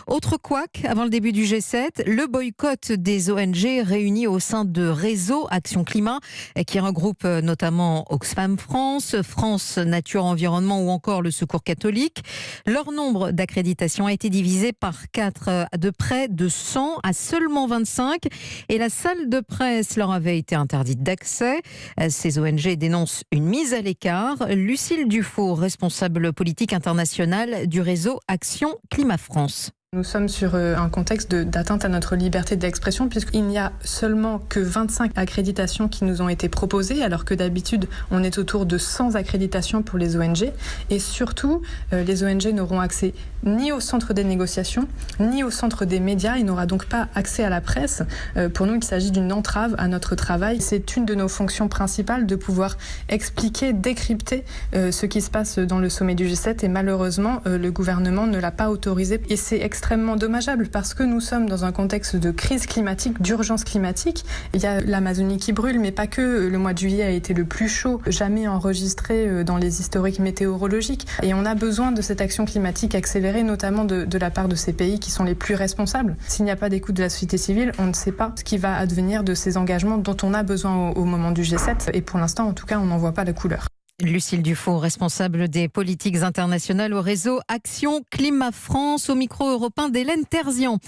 Autre couac, avant le début du G7, le boycott des ONG réunies au sein de Réseau Action Climat, qui regroupe notamment Oxfam France, France Nature Environnement ou encore le Secours catholique. Leur nombre d'accréditations a été divisé par 4, de près de 100 à seulement 25. Et la salle de presse leur avait été interdite d'accès. Ces ONG dénoncent une mise à l'écart. Lucille Dufault, responsable politique internationale du Réseau Action Climat France. Nous sommes sur un contexte d'atteinte à notre liberté d'expression puisqu'il n'y a seulement que 25 accréditations qui nous ont été proposées alors que d'habitude on est autour de 100 accréditations pour les ONG et surtout les ONG n'auront accès ni au centre des négociations ni au centre des médias, il n'aura donc pas accès à la presse. Pour nous il s'agit d'une entrave à notre travail, c'est une de nos fonctions principales de pouvoir expliquer, décrypter ce qui se passe dans le sommet du G7 et malheureusement le gouvernement ne l'a pas autorisé et c'est extrêmement dommageable parce que nous sommes dans un contexte de crise climatique, d'urgence climatique. Il y a l'Amazonie qui brûle, mais pas que. Le mois de juillet a été le plus chaud jamais enregistré dans les historiques météorologiques. Et on a besoin de cette action climatique accélérée, notamment de la part de ces pays qui sont les plus responsables. S'il n'y a pas d'écoute de la société civile, on ne sait pas ce qui va advenir de ces engagements dont on a besoin au moment du G7. Et pour l'instant, en tout cas, on n'en voit pas la couleur. Lucille Dufault, responsable des politiques internationales au réseau Action Climat France, au micro européen d'Hélène Terzian.